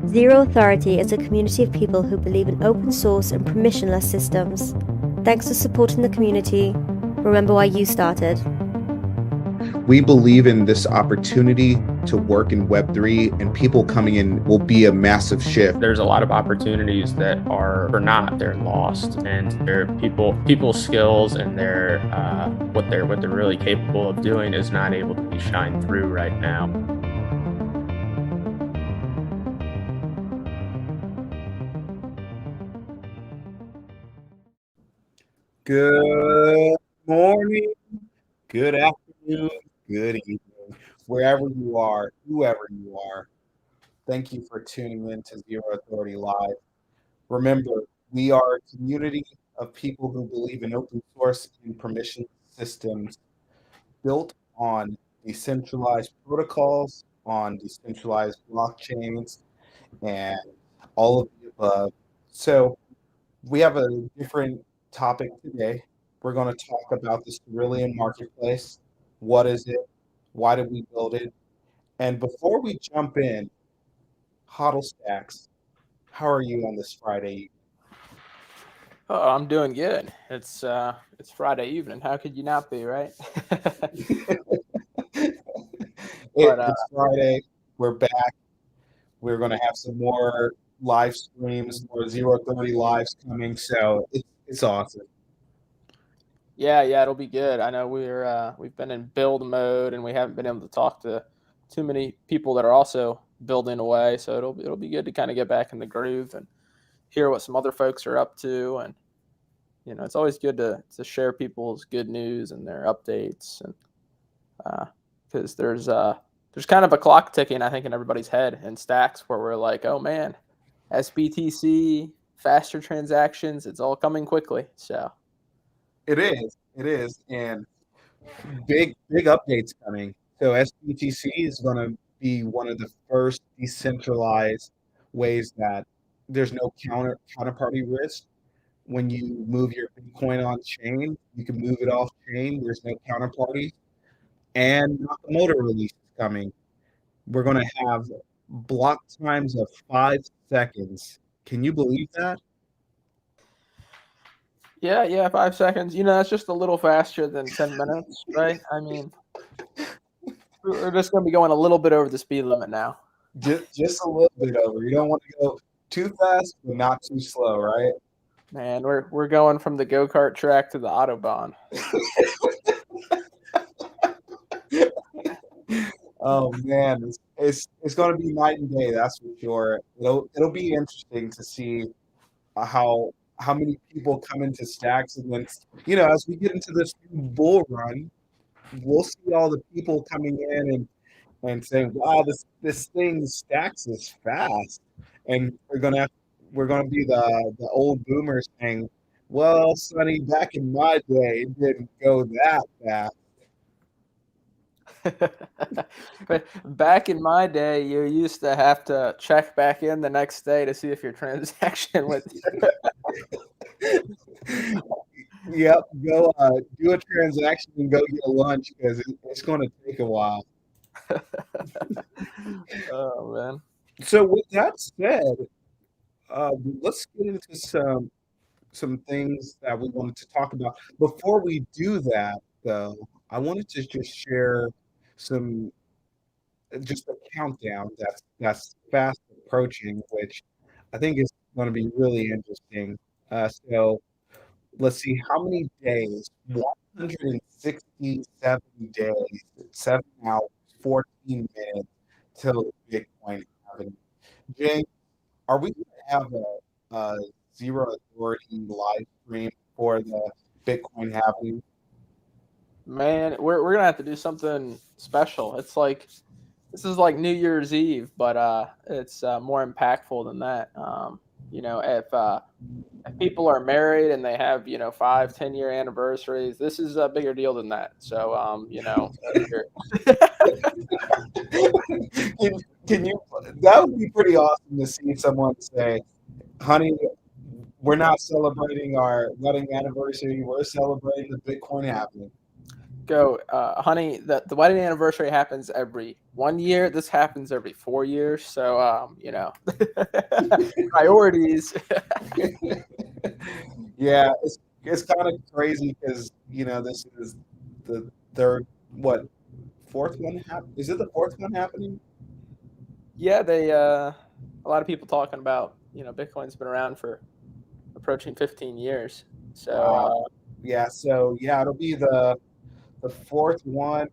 Zero Authority is a community of people who believe in open source and permissionless systems. Thanks for supporting the community. Remember why you started. We believe in this opportunity to work in Web3, and people coming in will be a massive shift. There's a lot of opportunities that are not, they're lost, and their people's skills and their what they're really capable of doing is not able to be shined through right now. Good morning, good afternoon, good evening, wherever you are, whoever you are. Thank you for tuning in to Zero Authority Live. Remember, we are a community of people who believe in open source and permission systems built on decentralized protocols, on decentralized blockchains, and all of the above. So we have a different topic today. We're going to talk about the Cerulean Marketplace. What is it? Why did we build it? And before we jump in, HODLSTX, how are you on this Friday? Oh, I'm doing good. It's Friday evening. How could you not be, right? It's Friday. We're back. We're going to have some more live streams, more Zero Authority lives coming. So it's awesome. Yeah, it'll be good. I know we've been in build mode and we haven't been able to talk to too many people that are also building away. So it'll be good to kind of get back in the groove and hear what some other folks are up to. And it's always good to share people's good news and their updates, and because there's kind of a clock ticking, I think, in everybody's head in Stacks where we're like, oh man, SBTC, faster transactions, it's all coming quickly. So it is, and big updates coming. So SBTC is going to be one of the first decentralized ways that there's no counterparty risk. When you move your Bitcoin on chain, you can move it off chain. There's no counterparty. And Nakamoto release is coming. We're going to have block times of 5 seconds. Can you believe that? Yeah, 5 seconds. That's just a little faster than 10 minutes, right? I mean, we're just going to be going a little bit over the speed limit now. Just a little bit over. You don't want to go too fast, but not too slow, right? Man, we're going from the go-kart track to the Autobahn. Oh man, it's going to be night and day. That's for sure. It'll be interesting to see how many people come into Stacks, and then as we get into this bull run, we'll see all the people coming in and saying, "Wow, this thing Stacks is fast," and we're gonna be the old boomers saying, "Well, Sonny, back in my day, it didn't go that fast." Back in my day, you used to have to check back in the next day to see if your transaction was. Yep, go do a transaction and go get a lunch because it's going to take a while. Oh man! So with that said, let's get into some things that we wanted to talk about. Before we do that, though, I wanted to just share just a countdown that's fast approaching, which I think is going to be really interesting. So let's see, how many days? 167 days, 7 hours, 14 minutes till Bitcoin halving. James, are we going to have a Zero Authority live stream for the Bitcoin halving? Man, we're gonna have to do something special. It's like this is like New Year's Eve, but it's more impactful than that. If people are married and they have 5-10 year anniversaries, this is a bigger deal than that. So can you? That would be pretty awesome to see someone say, "Honey, we're not celebrating our wedding anniversary. We're celebrating the Bitcoin halving." go, honey, the wedding anniversary happens every 1 year. This happens every 4 years. So, priorities. Yeah, it's kind of crazy because this is the third, fourth one? Is it the fourth one happening? Yeah, a lot of people talking about, Bitcoin's been around for approaching 15 years. So, Wow. Yeah, so it'll be the fourth one.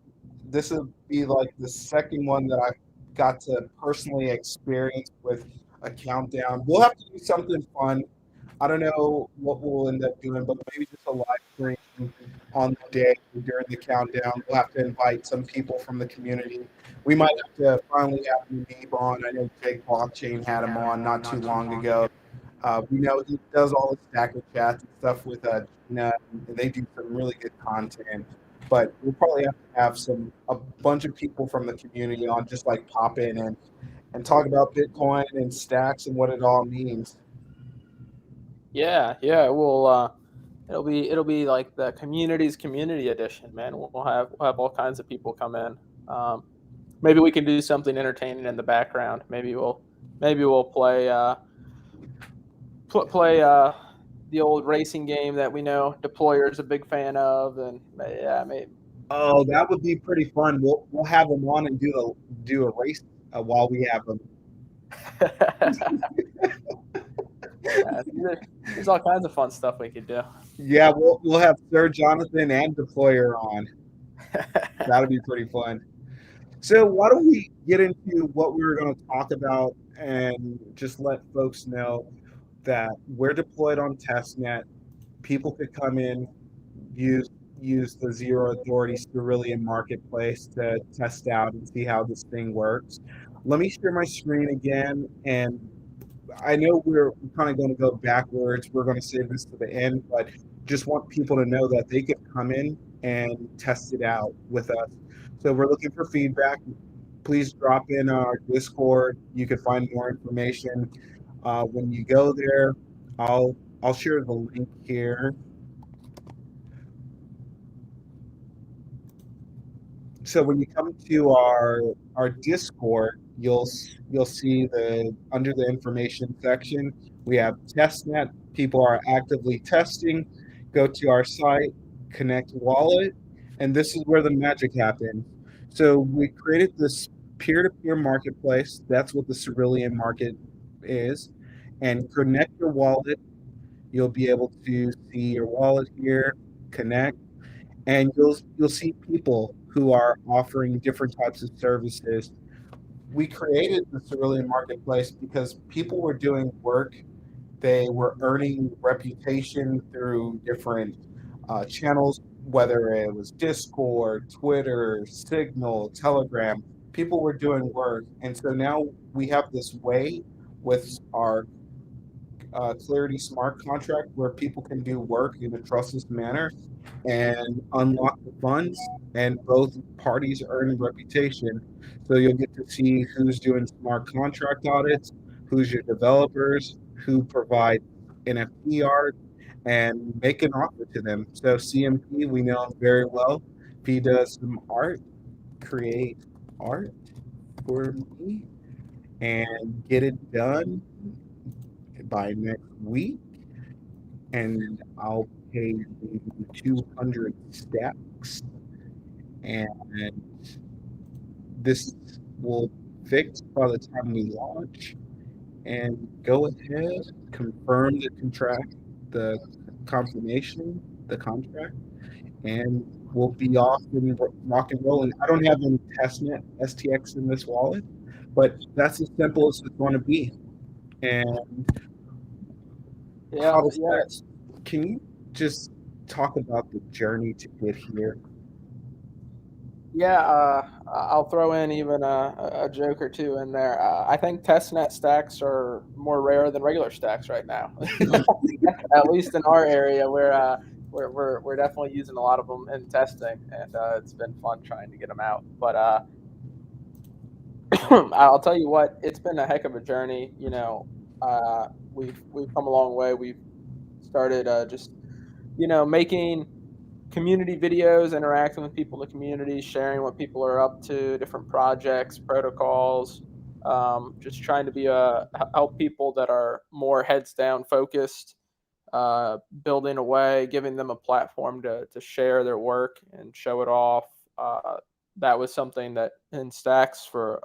This will be like the second one that I got to personally experience with a countdown. We'll have to do something fun. I don't know what we'll end up doing, but maybe just a live stream on the day during the countdown. We'll have to invite some people from the community. We might have to finally have Neve on. I know Jake Blockchain had him on not too long ago. We know he does all the stacker chats and stuff with Gina, and they do some really good content. But we'll probably have to have a bunch of people from the community on, just like pop in and talk about Bitcoin and stacks and what it all means. yeah, we'll it'll be like the community's community edition, man. We'll have all kinds of people come in. Maybe we can do something entertaining in the background. Maybe we'll play play the old racing game that we know Deployer's a big fan of, and yeah, maybe. Oh, that would be pretty fun. We'll have them on and do a race while we have them. Yeah, there's all kinds of fun stuff we could do. Yeah, we'll have Sir Jonathan and Deployer on. That'll be pretty fun. So why don't we get into what we were going to talk about and just let folks know that we're deployed on testnet. People could come in, use the Zero Authority Cerulean Marketplace to test out and see how this thing works. Let me share my screen again, and I know we're kind of going to go backwards. We're going to save this to the end, but just want people to know that they could come in and test it out with us. So we're looking for feedback. Please drop in our Discord. You can find more information. When you go there, I'll share the link here. So when you come to our Discord, you'll see under the information section, we have testnet. People are actively testing. Go to our site, connect wallet, and this is where the magic happens. So we created this peer-to-peer marketplace. That's what the Cerulean Market is. And connect your wallet. You'll be able to see your wallet here, connect, and you'll see people who are offering different types of services. We created the Cerulean Marketplace because people were doing work. They were earning reputation through different channels, whether it was Discord, Twitter, Signal, Telegram. People were doing work. And so now we have this way with our Clarity Smart contract where people can do work in a trustless manner and unlock the funds, and both parties earn reputation. So you'll get to see who's doing smart contract audits, who's your developers, who provide NFT art, and make an offer to them. So CMP, we know him very well. If he does some art, create art for me and get it done by next week, and I'll pay you 200 stacks, and this will fix by the time we launch. And go ahead, confirm the confirmation, the contract, and we'll be off and rock and rolling. I don't have any testnet STX in this wallet, but that's as simple as it's going to be. And can you just talk about the journey to get here? Yeah, I'll throw in even a joke or two in there. I think testnet stacks are more rare than regular stacks right now. At least in our area, where we're definitely using a lot of them in testing, and it's been fun trying to get them out. But I'll tell you what, it's been a heck of a journey. We've come a long way. We've started just making community videos, interacting with people in the community, sharing what people are up to, different projects, protocols, just trying to be help people that are more heads down focused, building a way, giving them a platform to share their work and show it off. That was something that in Stacks for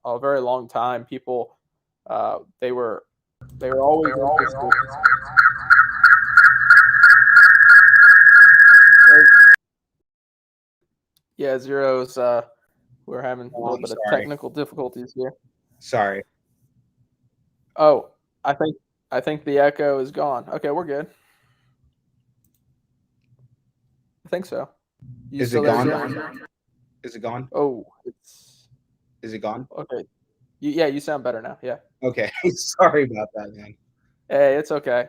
a very long time, people they were always interested. Yeah, Zero's. We're having a little bit of technical difficulties here. Sorry. Oh, I think the echo is gone. Okay, we're good. I think so. Is it gone? Is it gone? Oh, Is it gone? Okay. Yeah, you sound better now. Yeah. Okay. Sorry about that, man. Hey, it's okay.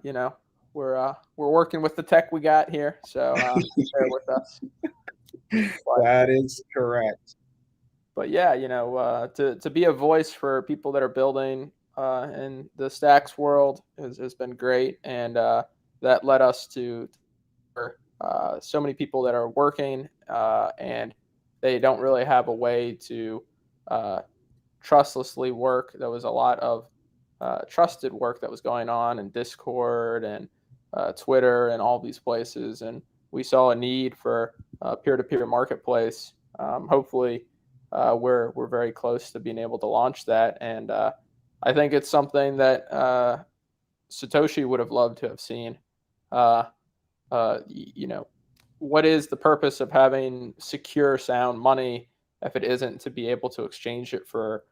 You know, we're working with the tech we got here, so bear with us. That is correct. But yeah, you know, to be a voice for people that are building in the Stacks world has been great, and that led us to so many people that are working and they don't really have a way to trustlessly work. There was a lot of trusted work that was going on in Discord and Twitter and all these places, and we saw a need for peer-to-peer marketplace. Hopefully, we're very close to being able to launch that, and I think it's something that Satoshi would have loved to have seen. You know, what is the purpose of having secure, sound money if it isn't to be able to exchange it for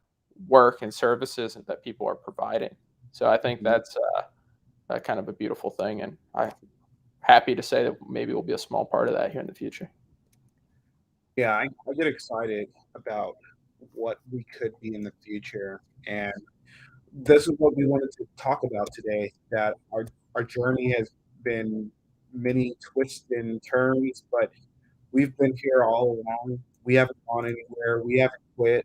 work and services that people are providing? So I think that's kind of a beautiful thing, and I'm happy to say that maybe we'll be a small part of that here in the future. Yeah, I get excited about what we could be in the future, and this is what we wanted to talk about today. That our journey has been many twists and turns, but we've been here all along. We haven't gone anywhere. We haven't quit.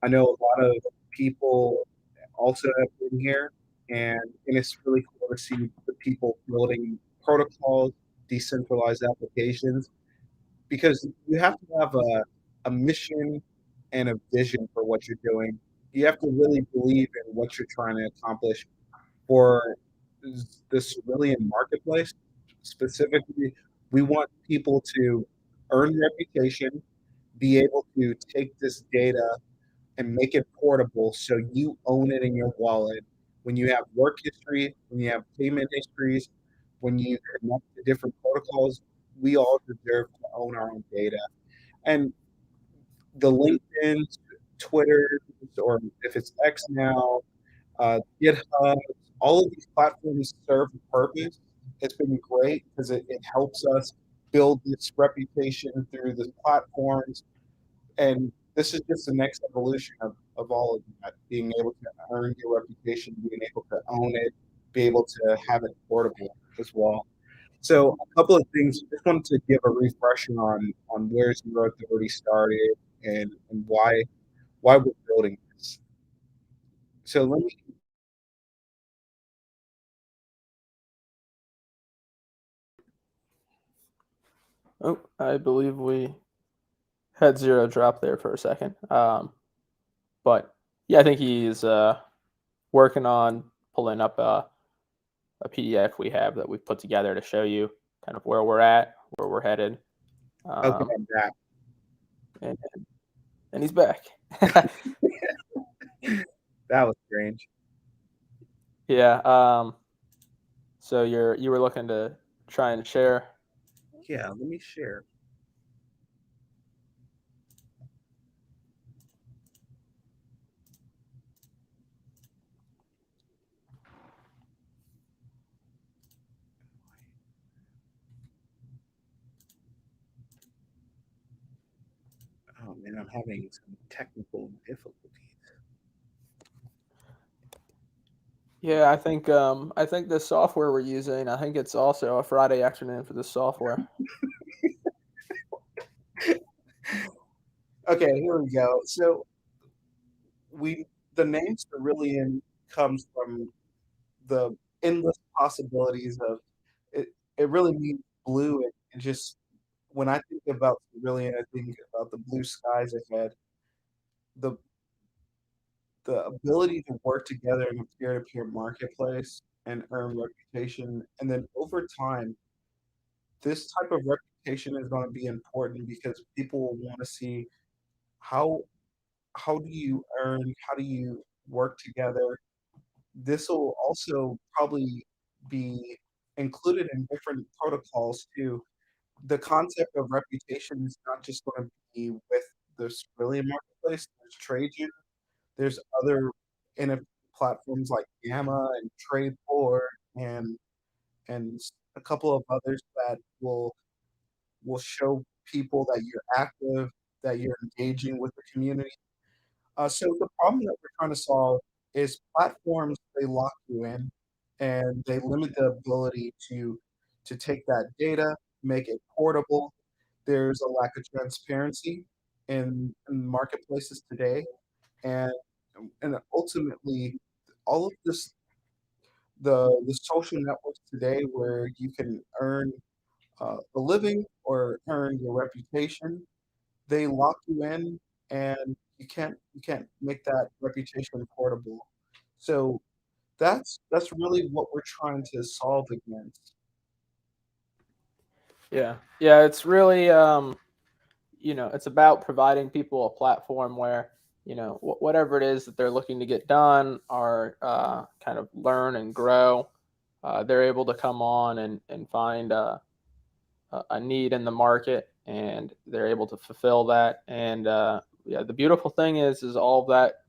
I know a lot of people also have been here, and it's really cool to see the people building protocols, decentralized applications, because you have to have a mission and a vision for what you're doing. You have to really believe in what you're trying to accomplish. For the Cerulean Marketplace specifically, we want people to earn reputation, be able to take this data and make it portable so you own it in your wallet. When you have work history, when you have payment histories, when you connect to different protocols, we all deserve to own our own data. And the LinkedIn, Twitter, or if it's X now, GitHub, all of these platforms serve a purpose. It's been great because it helps us build this reputation through the platforms. And this is just the next evolution of all of that, being able to earn your reputation, being able to own it, be able to have it portable as well. So a couple of things, just wanted to give a refresher on where Zero Authority started and why we're building this. So let me. Oh, I believe we had Zero drop there for a second. But yeah, I think he's working on pulling up a PDF we have that we've put together to show you kind of where we're at, where we're headed. Okay, I'm back. And he's back. That was strange. Yeah. So you were looking to try and share. Yeah, let me share. Oh man, I'm having some technical difficulties. Yeah, I think the software we're using, I think it's also a Friday acronym for the software. Okay, here we go. So the name Cerulean comes from the endless possibilities of it. It really means blue just when I think about Cerulean, I think about the blue skies ahead, the the ability to work together in a peer-to-peer marketplace and earn reputation, and then over time, this type of reputation is going to be important because people will want to see how how do you earn, how do you work together. This will also probably be included in different protocols too. The concept of reputation is not just going to be with the Cerulean marketplace. There's Trajan. There's other NFT platforms like Gamma and Tradeport and a couple of others that will show people that you're active, that you're engaging with the community. So the problem that we're trying to solve is platforms, they lock you in and they limit the ability to take that data, make it portable. There's a lack of transparency in marketplaces today, and and ultimately all of this, the social networks today where you can earn a living or earn your reputation, they lock you in and you can't make that reputation portable. So that's really what we're trying to solve against. Yeah, yeah, it's really it's about providing people a platform where whatever it is that they're looking to get done or kind of learn and grow, they're able to come on and find a need in the market, and they're able to fulfill that. And yeah, the beautiful thing is all of that,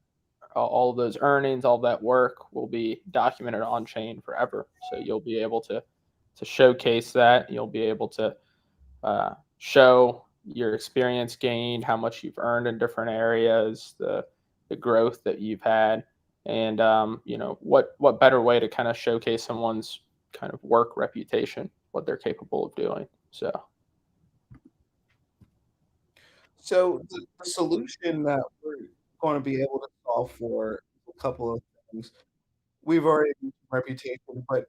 all of those earnings, all of that work will be documented on chain forever. So you'll be able to showcase that. You'll be able to show your experience gained, how much you've earned in different areas, the growth that you've had, and what better way to kind of showcase someone's kind of work reputation, what they're capable of doing. So So the solution that we're going to be able to solve for a couple of things. We've already mentioned reputation, but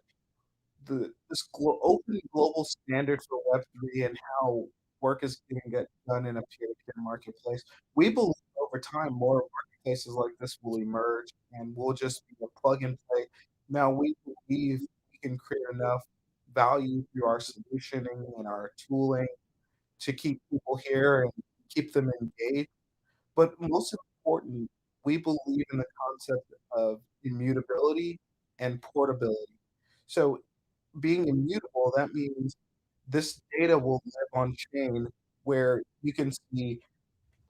open global standard for Web3 and how work is going to get done in a peer-to-peer marketplace. We believe over time more marketplaces like this will emerge and will just be a plug and play. Now we believe we can create enough value through our solutioning and our tooling to keep people here and keep them engaged. But most important, we believe in the concept of immutability and portability. So being immutable, that means this data will live on chain where you can see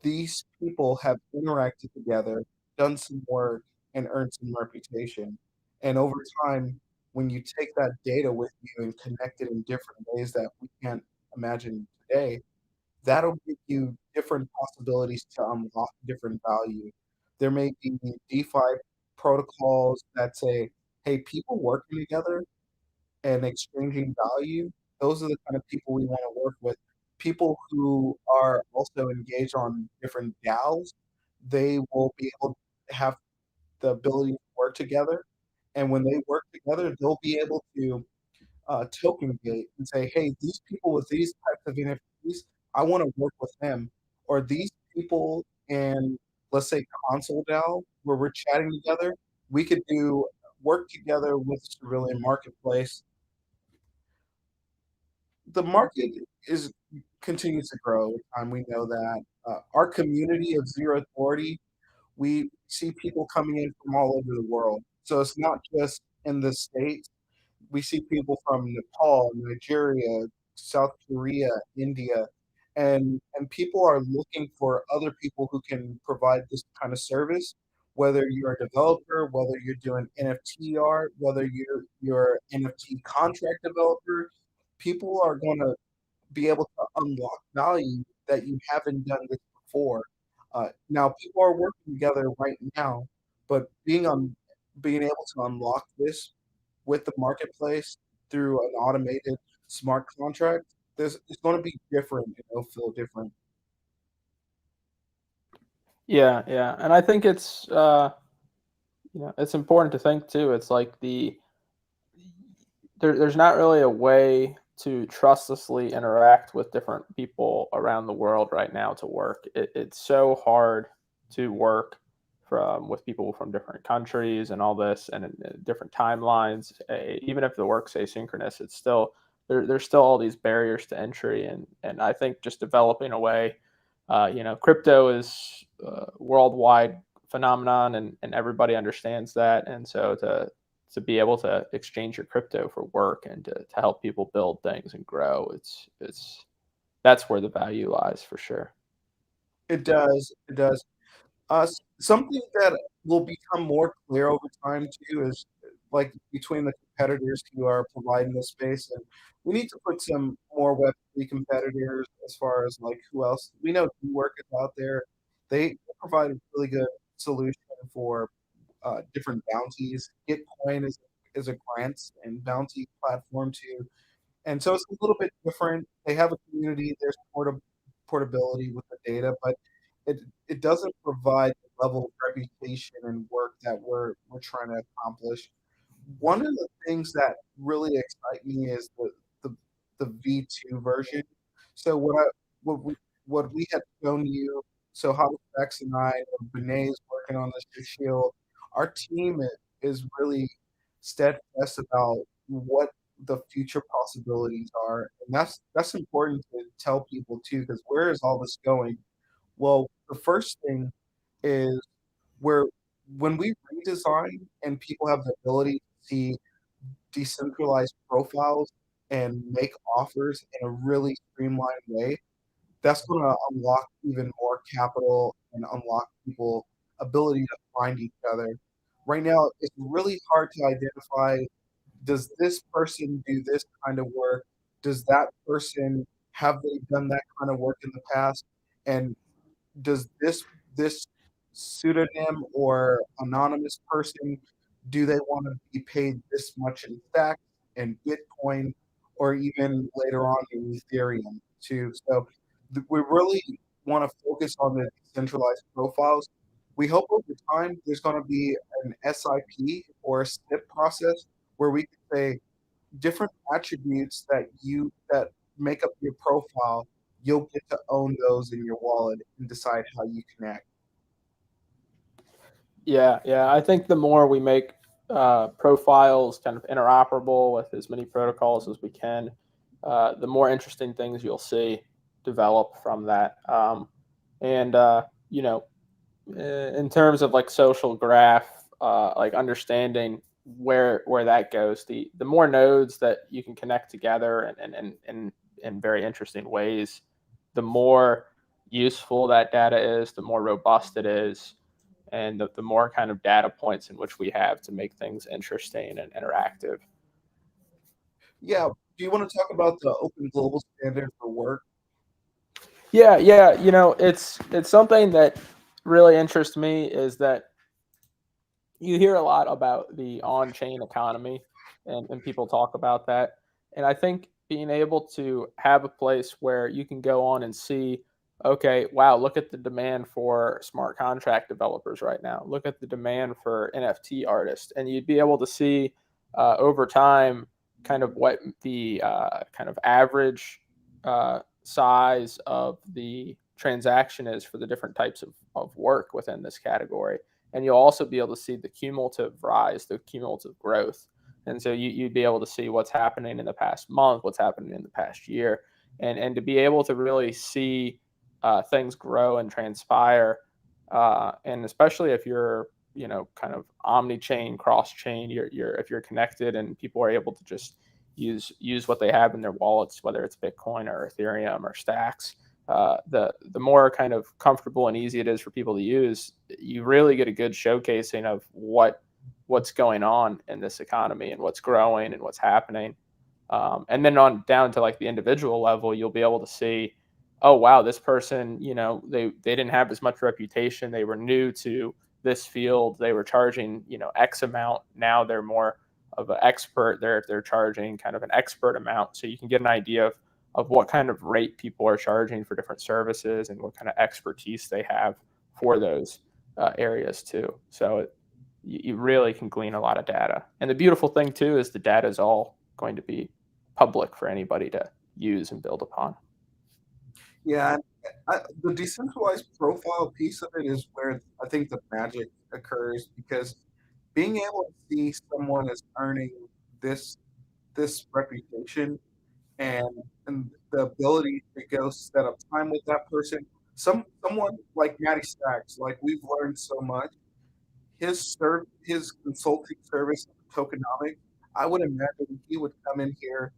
these people have interacted together, done some work, and earned some reputation. And over time, when you take that data with you and connect it in different ways that we can't imagine today, that'll give you different possibilities to unlock different value. There may be DeFi protocols that say, hey, people working together and exchanging value, those are the kind of people we want to work with. People who are also engaged on different DAOs, they will be able to have the ability to work together. And when they work together, they'll be able to token gate and say, hey, these people with these types of NFTs, I want to work with them. Or these people in, let's say, console DAO, where we're chatting together, we could do work together with Cerulean Marketplace. The market is continues to grow with time. We know that our community of Zero Authority, we see people coming in from all over the world. So it's not just in the States. We see people from Nepal, Nigeria, South Korea, India, and people are looking for other people who can provide this kind of service. Whether you're a developer, whether you're doing NFT art, whether you're NFT contract developer, people are going to be able to unlock value that you haven't done this before. Now, people are working together right now, but being able to unlock this with the marketplace through an automated smart contract, it's going to be different. It'll feel different. yeah, yeah, and I think it's it's important to think too. It's like there's not really a way to trustlessly interact with different people around the world right now to work. It's so hard to work with people from different countries and all this, and in different timelines. Even if the work's asynchronous, it's still there's still all these barriers to entry, and I think just developing a way, crypto is a worldwide phenomenon, and everybody understands that, and so to be able to exchange your crypto for work and to help people build things and grow, it's that's where the value lies for sure. It does. It does. Something that will become more clear over time too is like between the competitors who are providing this space, and we need to put some more Web3 competitors as far as like who else we know do work is out there. They provide a really good solution for different bounties. Gitcoin is a grants and bounty platform too, and so it's a little bit different. They have a community. There's portability with the data, but it it doesn't provide the level of reputation and work that we're trying to accomplish. One of the things that really excite me is the, the V2 version. So what we had shown you, so HODLSTX and I, Benay is working on this shield. Our team is really steadfast about what the future possibilities are, and that's important to tell people too, because where is all this going? Well, the first thing is where when we redesign and people have the ability to see decentralized profiles and make offers in a really streamlined way, that's going to unlock even more capital and unlock people ability to find each other. Right now, it's really hard to identify, does this person do this kind of work? Does that person have they done that kind of work in the past? And does this pseudonym or anonymous person, do they want to be paid this much in stacks and Bitcoin, or even later on in Ethereum too? So we really want to focus on the decentralized profiles. We hope over time there's going to be an SIP or a SIP process where we can say different attributes that make up your profile, you'll get to own those in your wallet and decide how you connect. Yeah, yeah. I think the more we make profiles kind of interoperable with as many protocols as we can, the more interesting things you'll see develop from that. And in terms of like social graph, like understanding where that goes, the more nodes that you can connect together and in very interesting ways, the more useful that data is, the more robust it is, and the more kind of data points in which we have to make things interesting and interactive. Yeah. Do you want to talk about the open global standard for work? Yeah, yeah. It's something that really interests me is that you hear a lot about the on-chain economy, and people talk about that. And I think being able to have a place where you can go on and see, okay, wow, look at the demand for smart contract developers right now. Look at the demand for NFT artists, and you'd be able to see over time kind of what the kind of average size of the transaction is for the different types of work within this category, and you'll also be able to see the cumulative rise, the cumulative growth. And so you'd be able to see what's happening in the past month, what's happening in the past year, and to be able to really see things grow and transpire. And especially if you're, kind of omni-chain, cross-chain, if you're connected and people are able to just use what they have in their wallets, whether it's Bitcoin or Ethereum or stacks, the more kind of comfortable and easy it is for people to use, you really get a good showcasing of what's going on in this economy and what's growing and what's happening. And then on down to like the individual level, you'll be able to see, oh wow, this person, they didn't have as much reputation. They were new to this field. They were charging, X amount. Now they're more of an expert. They're charging kind of an expert amount. So you can get an idea of what kind of rate people are charging for different services and what kind of expertise they have for those areas too. So you really can glean a lot of data. And the beautiful thing too is the data is all going to be public for anybody to use and build upon. Yeah, the decentralized profile piece of it is where I think the magic occurs, because being able to see someone is earning this reputation, and the ability to go set up time with that person. Someone like Matty Stacks, like we've learned so much. His consulting service, Tokenomics, I would imagine he would come in here,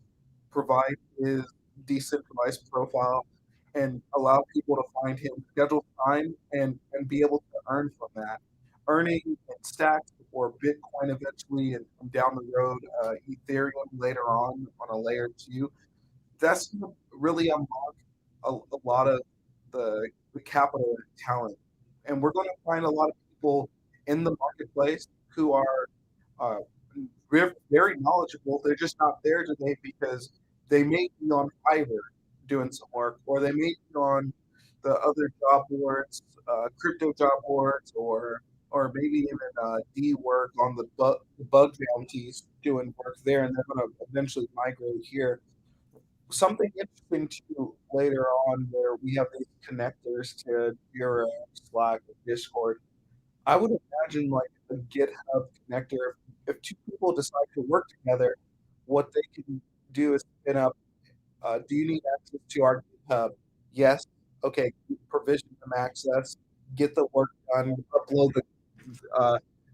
provide his decentralized profile, and allow people to find him, schedule time, and be able to earn from that. Earning in stacks or Bitcoin eventually, and down the road, Ethereum later on a layer two. That's going to really unlock a lot of the capital and talent. And we're going to find a lot of people in the marketplace who are uh, very knowledgeable. They're just not there today because they may be on Fiverr doing some work, or they may be on the other job boards, crypto job boards, or maybe even D work on the bug bounties doing work there, and they're going to eventually migrate here. Something interesting too later on, where we have these connectors to Jira, Slack, or Discord. I would imagine like a GitHub connector. If two people decide to work together, what they can do is spin up. Do you need access to our GitHub? Yes. Okay. Provision some access. Get the work done. Upload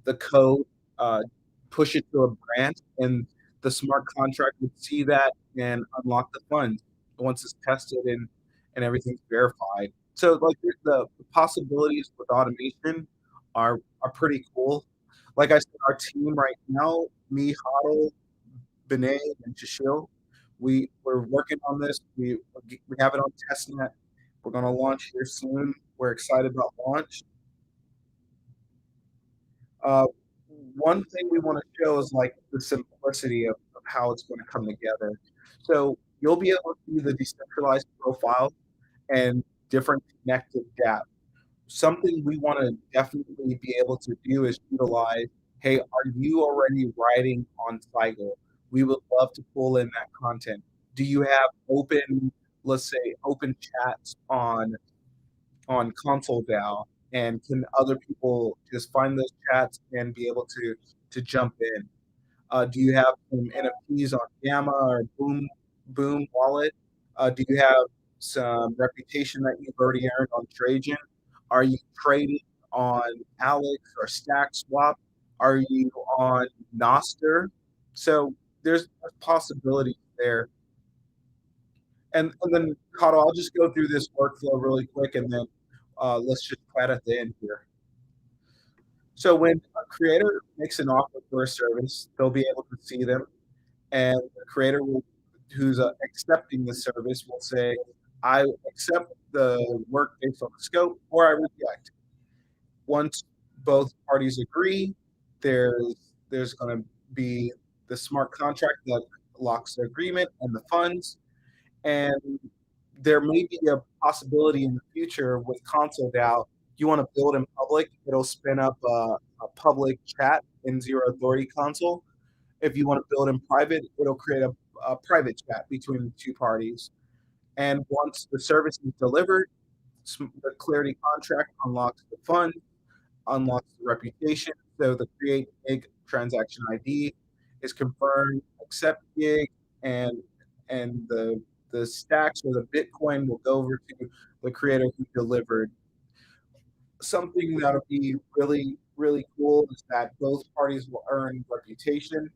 the code. Uh, push it to a branch, and the smart contract would see that and unlock the funds once it's tested and everything's verified. So like the possibilities with automation are pretty cool. Like I said, our team right now, me, Hodl, Benay, and Jashil, we're working on this. We have it on testnet. We're going to launch here soon. We're excited about launch. Uh, One thing we want to show is like the simplicity of how it's going to come together. So you'll be able to see the decentralized profile and different connected dApps. Something we want to definitely be able to do is utilize, hey, are you already writing on Cycle? We would love to pull in that content. Do you have open, let's say, open chats on Console DAO, and can other people just find those chats and be able to jump in? Do you have some NFTs on Gamma or Boom Wallet? Do you have some reputation that you've already earned on Trajan? Are you trading on Alex or StackSwap? Are you on Noster? So there's possibilities there. And then, Cotto, I'll just go through this workflow really quick, and then let's just chat at the end here. So when a creator makes an offer for a service, they'll be able to see them, and the creator who's accepting the service will say, I accept the work based on the scope, or I reject. Once both parties agree, there's going to be the smart contract that locks the agreement and the funds. And there may be a possibility in the future with Console DAO. You want to build in public, it'll spin up a public chat in Zero Authority Console. If you want to build in private, it'll create a private chat between the two parties. And once the service is delivered, the Clarity contract unlocks the fund, unlocks the reputation. So the create gig transaction ID is confirmed, accept gig, and the stacks or the Bitcoin will go over to the creator who delivered. Something that'll be really cool is that both parties will earn reputation.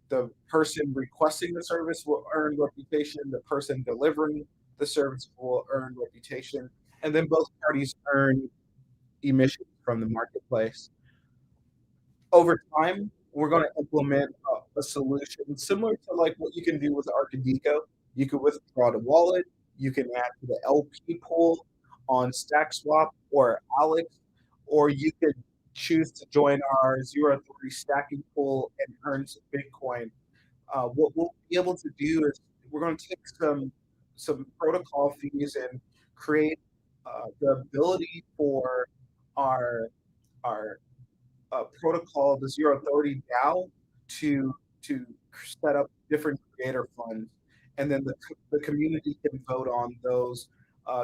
The person requesting the service will earn reputation. The person delivering the service will earn reputation, and then both parties earn emissions from the marketplace. Over time, we're going to implement a solution similar to like what you can do with Arcadico. You could withdraw the wallet. You can add to the LP pool on StackSwap or Alex, or you could choose to join our Zero Authority stacking pool and earn some Bitcoin. What we'll be able to do is we're going to take some protocol fees and create the ability for our protocol, the Zero Authority DAO, to set up different creator funds. and then the community can vote on those.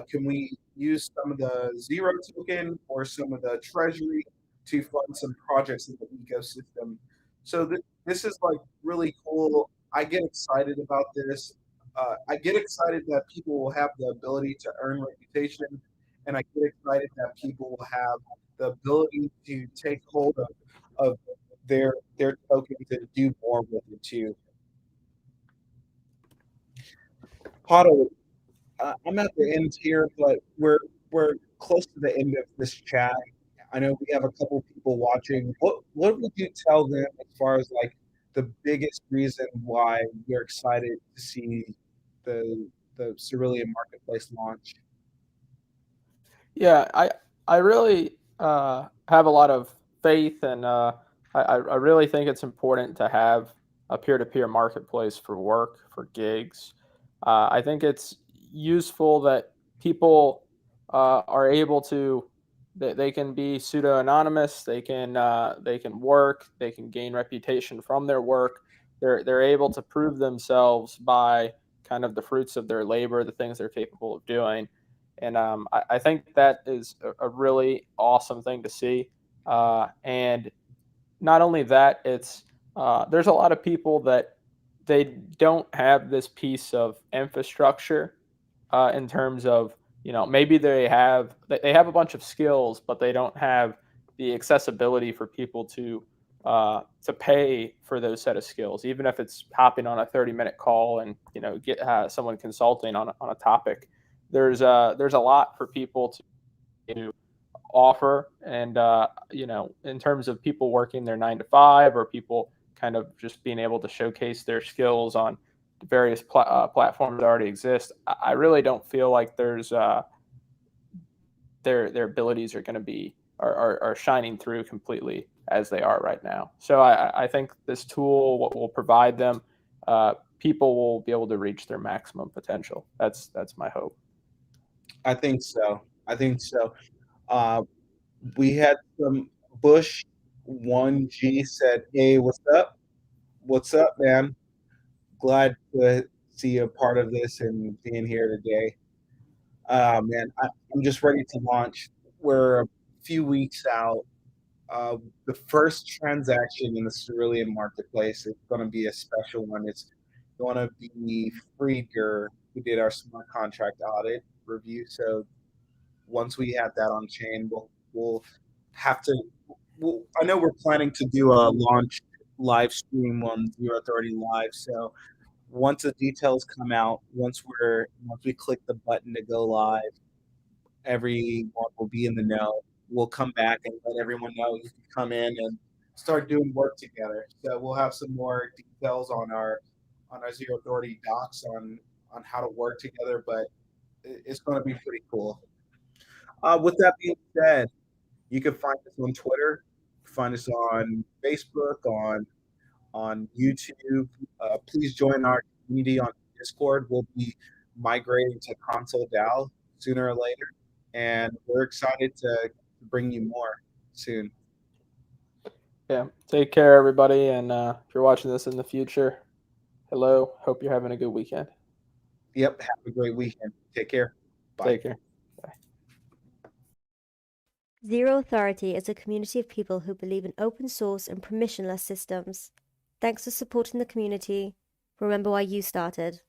Can we use some of the Zero token or some of the treasury to fund some projects in the ecosystem? So this is like really cool. I get excited about this. I get excited that people will have the ability to earn reputation, and I get excited that people will have the ability to take hold of their tokens and do more with it too. HODL, I'm at the end here, but we're close to the end of this chat. I know we have a couple people watching. What would you tell them as far as like the biggest reason why you're excited to see the Cerulean Marketplace launch? Yeah, I really have a lot of faith, and I really think it's important to have a peer-to-peer marketplace for work, for gigs. I think it's useful that people are able to they can be pseudo-anonymous. They can work. They can gain reputation from their work. They're able to prove themselves by kind of the fruits of their labor, the things they're capable of doing. And I think that is a really awesome thing to see. And not only that, it's there's a lot of people that they don't have this piece of infrastructure in terms of, maybe they have a bunch of skills, but they don't have the accessibility for people to pay for those set of skills, even if it's hopping on a 30-minute call and get someone consulting on a topic. There's a lot for people to offer, and in terms of people working their 9 to 5, or people kind of just being able to showcase their skills on various platforms that already exist. I really don't feel like there's their abilities are going to be are shining through completely as they are right now. So I think this tool will provide them. People will be able to reach their maximum potential. That's my hope. I think so. I think so. We had some Bush 1G said, "Hey, what's up? What's up, man? Glad to see you a part of this and being here today." Man, I'm just ready to launch. We're a few weeks out. The first transaction in the Cerulean Marketplace is going to be a special one. It's going to be Friedger, who did our smart contract audit review. So once we have that on chain, we'll have to. I know we're planning to do a launch live stream on Zero Authority Live. So once the details come out, once we click the button to go live, everyone will be in the know. We'll come back and let everyone know you can come in and start doing work together. So we'll have some more details on our Zero Authority docs on how to work together, but it's going to be pretty cool. With that being said, you can find us on Twitter, find us on Facebook, on YouTube. Please join our community on Discord. We'll be migrating to Console DAO sooner or later, and we're excited to bring you more soon. Yeah. Take care, everybody. And if you're watching this in the future, hello. Hope you're having a good weekend. Yep. Have a great weekend. Take care. Bye. Take care. Zero Authority is a community of people who believe in open source and permissionless systems. Thanks for supporting the community. Remember why you started.